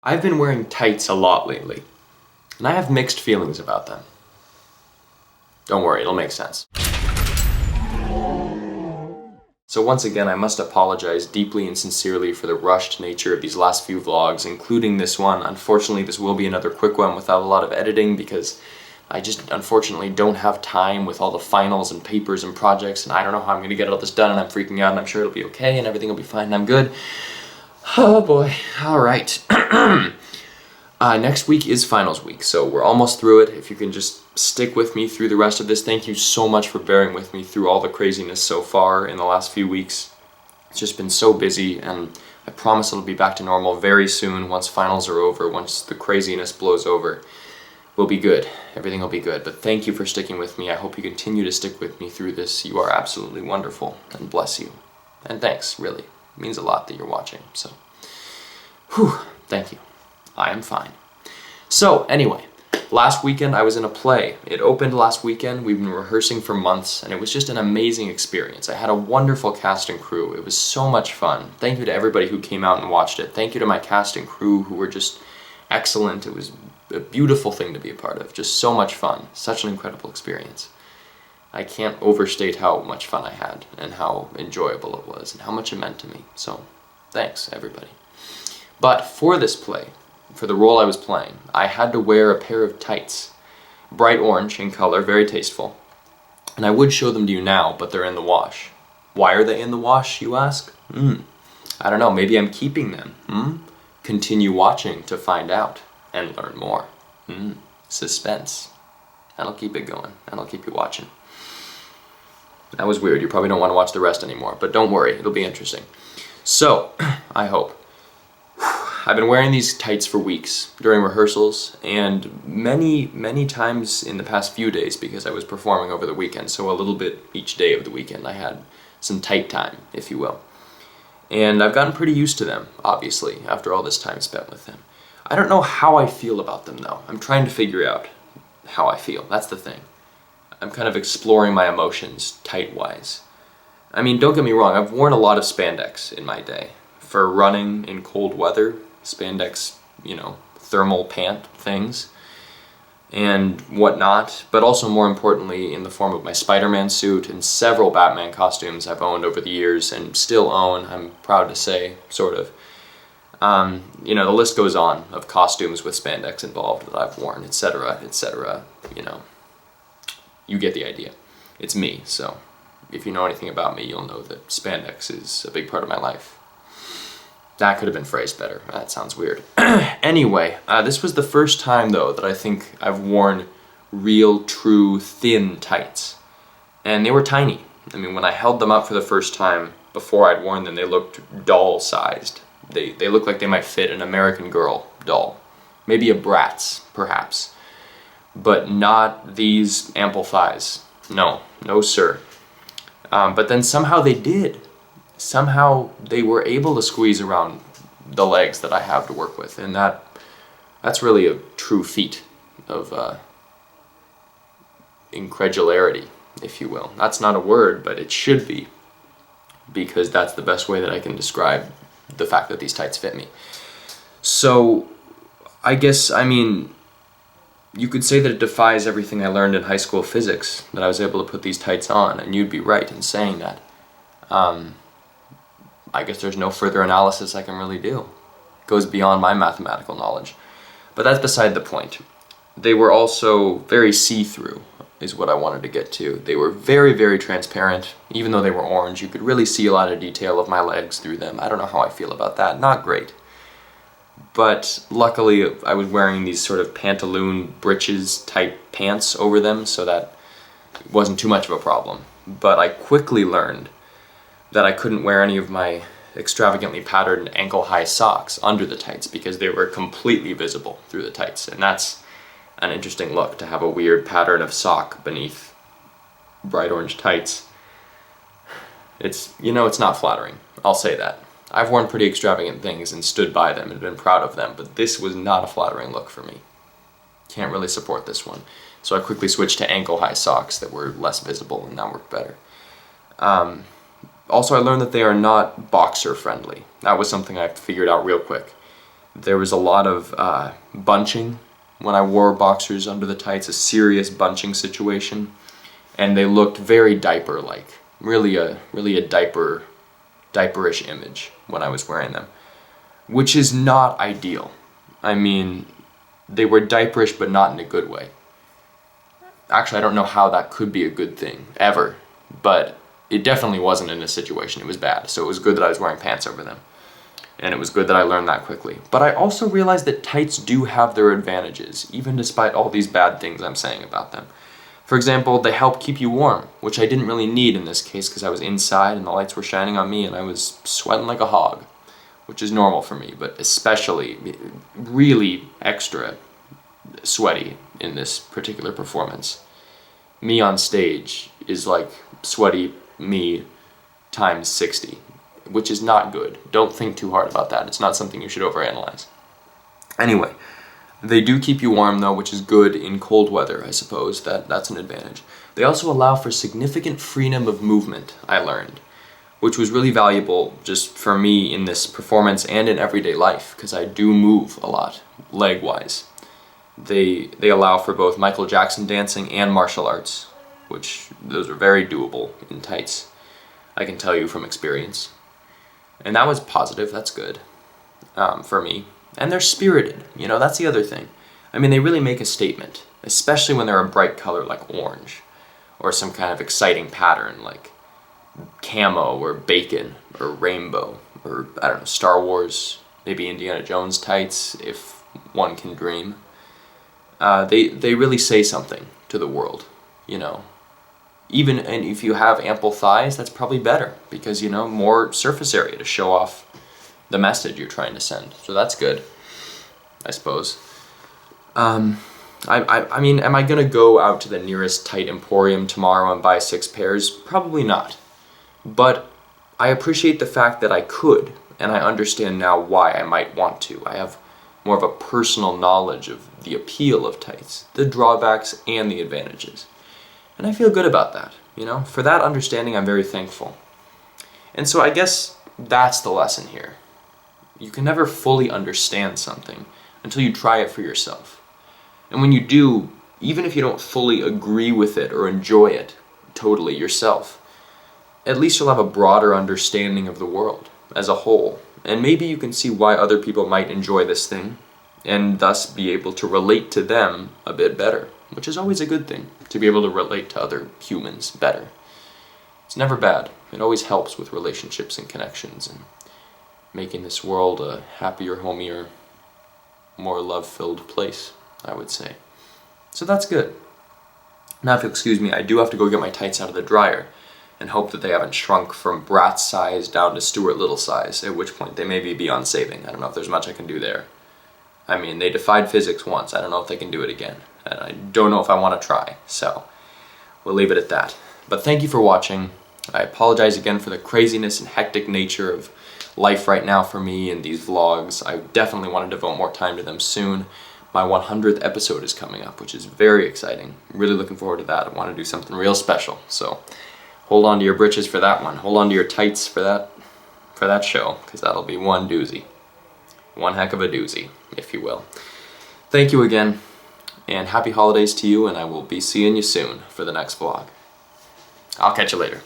I've been wearing tights a lot lately, and I have mixed feelings about them. Don't worry, it'll make sense. So once again, I must apologize deeply and sincerely for the rushed nature of these last few vlogs, including this one. Unfortunately, this will be another quick one without a lot of editing because I just unfortunately don't have time with all the finals and papers and projects, and I don't know how I'm going to get all this done, and I'm freaking out, and I'm sure it'll be okay, and everything will be fine, and I'm good. Oh boy. All right. Next week is finals week, so we're almost through it. If you can just stick with me through the rest of this, thank you so much for bearing with me through all the craziness so far in the last few weeks. It's just been so busy, and I promise it'll be back to normal very soon once finals are over, once the craziness blows over. We'll be good. Everything will be good. But thank you for sticking with me. I hope you continue to stick with me through this. You are absolutely wonderful, and bless you. And thanks, really. It means a lot that you're watching, so thank you. I am fine. So anyway, last weekend I was in a play. It opened last weekend. We've been rehearsing for months, and it was just an amazing experience. I had a wonderful cast and crew. It was so much fun. Thank you to everybody who came out and watched it. Thank you to my cast and crew who were just excellent. It was a beautiful thing to be a part of. Just so much fun. Such an incredible experience. I can't overstate how much fun I had and how enjoyable it was and how much it meant to me. So thanks, everybody. But for this play, for the role I was playing, I had to wear a pair of tights. Bright orange in color, very tasteful. And I would show them to you now, but they're in the wash. Why are they in the wash, you ask? I don't know, maybe I'm keeping them. Continue watching to find out and learn more. Suspense. And I'll keep it going, and I'll keep you watching. That was weird, you probably don't want to watch the rest anymore, but don't worry, it'll be interesting. So, I hope. I've been wearing these tights for weeks during rehearsals and many times in the past few days because I was performing over the weekend, so a little bit each day of the weekend I had some tight time, if you will. And I've gotten pretty used to them, obviously, after all this time spent with them. I don't know how I feel about them though. I'm trying to figure out how I feel, that's the thing. I'm kind of exploring my emotions, tight-wise. I mean, don't get me wrong, I've worn a lot of spandex in my day. For running in cold weather, spandex, thermal pant things and whatnot, but also more importantly in the form of my Spider-Man suit and several Batman costumes I've owned over the years and still own, I'm proud to say, sort of. The list goes on of costumes with spandex involved that I've worn, etc., etc., You get the idea. It's me, so if you know anything about me, you'll know that spandex is a big part of my life. That could have been phrased better. That sounds weird. Anyway, this was the first time, though, that I think I've worn real, true, thin tights. And they were tiny. I mean, when I held them up for the first time, before I'd worn them, they looked doll-sized. They looked like they might fit an American Girl doll. Maybe a Bratz, perhaps. But not these ample thighs. No, sir. But then somehow they did. Somehow they were able to squeeze around the legs that I have to work with, and that's really a true feat of incredulity, if you will. That's not a word, but it should be, because that's the best way that I can describe the fact that these tights fit me. So, you could say that it defies everything I learned in high school physics, that I was able to put these tights on, and you'd be right in saying that. I guess there's no further analysis I can really do. It goes beyond my mathematical knowledge. But that's beside the point. They were also very see-through, is what I wanted to get to. They were very, very transparent. Even though they were orange, you could really see a lot of detail of my legs through them. I don't know how I feel about that. Not great. But luckily, I was wearing these sort of pantaloon breeches type pants over them, so that it wasn't too much of a problem. But I quickly learned that I couldn't wear any of my extravagantly patterned ankle-high socks under the tights because they were completely visible through the tights. And that's an interesting look, to have a weird pattern of sock beneath bright orange tights. It's not flattering. I'll say that. I've worn pretty extravagant things and stood by them and been proud of them, but this was not a flattering look for me. Can't really support this one. So I quickly switched to ankle-high socks that were less visible and that worked better. Also, I learned that they are not boxer friendly. That was something I figured out real quick. There was a lot of bunching when I wore boxers under the tights, a serious bunching situation, and they looked very diaper-like, really a diaperish image when I was wearing them, which is not ideal. I mean, they were diaperish, but not in a good way. Actually, I don't know how that could be a good thing, ever, but it definitely wasn't in this situation. It was bad, so it was good that I was wearing pants over them. And it was good that I learned that quickly. But I also realized that tights do have their advantages, even despite all these bad things I'm saying about them. For example, they help keep you warm, which I didn't really need in this case because I was inside and the lights were shining on me and I was sweating like a hog, which is normal for me, but especially really extra sweaty in this particular performance. Me on stage is like sweaty me times 60, which is not good. Don't think too hard about that. It's not something you should overanalyze. Anyway, they do keep you warm though, which is good in cold weather, I suppose. That's an advantage. They also allow for significant freedom of movement, I learned, which was really valuable just for me in this performance and in everyday life, because I do move a lot, leg-wise. They allow for both Michael Jackson dancing and martial arts, which those are very doable in tights, I can tell you from experience. And that was positive, that's good, for me. And they're spirited, you know, that's the other thing. I mean, they really make a statement, especially when they're a bright color like orange, or some kind of exciting pattern like camo or bacon or rainbow, or I don't know, Star Wars, maybe Indiana Jones tights, if one can dream. They really say something to the world, you know. Even and if you have ample thighs, that's probably better because, you know, more surface area to show off the message you're trying to send. So that's good, I suppose. I mean, am I gonna go out to the nearest tight emporium tomorrow and buy 6 pairs? Probably not. But I appreciate the fact that I could, and I understand now why I might want to. I have more of a personal knowledge of the appeal of tights, the drawbacks and the advantages. And I feel good about that, you know? For that understanding, I'm very thankful. And so I guess that's the lesson here. You can never fully understand something until you try it for yourself. And when you do, even if you don't fully agree with it or enjoy it totally yourself, at least you'll have a broader understanding of the world as a whole. And maybe you can see why other people might enjoy this thing, and thus be able to relate to them a bit better, which is always a good thing, to be able to relate to other humans better. It's never bad. It always helps with relationships and connections and making this world a happier, homier, more love-filled place, I would say. So that's good. Now, if you'll excuse me, I do have to go get my tights out of the dryer and hope that they haven't shrunk from Bratz size down to Stuart Little size, at which point they may be beyond saving. I don't know if there's much I can do there. I mean, they defied physics once. I don't know if they can do it again. And I don't know if I want to try, so we'll leave it at that. But thank you for watching. I apologize again for the craziness and hectic nature of life right now for me and these vlogs. I definitely want to devote more time to them soon. My 100th episode is coming up, which is very exciting. Really looking forward to that. I want to do something real special, so hold on to your britches for that one. Hold on to your tights for that show, because that'll be one doozy. One heck of a doozy, if you will. Thank you again, and happy holidays to you, and I will be seeing you soon for the next vlog. I'll catch you later.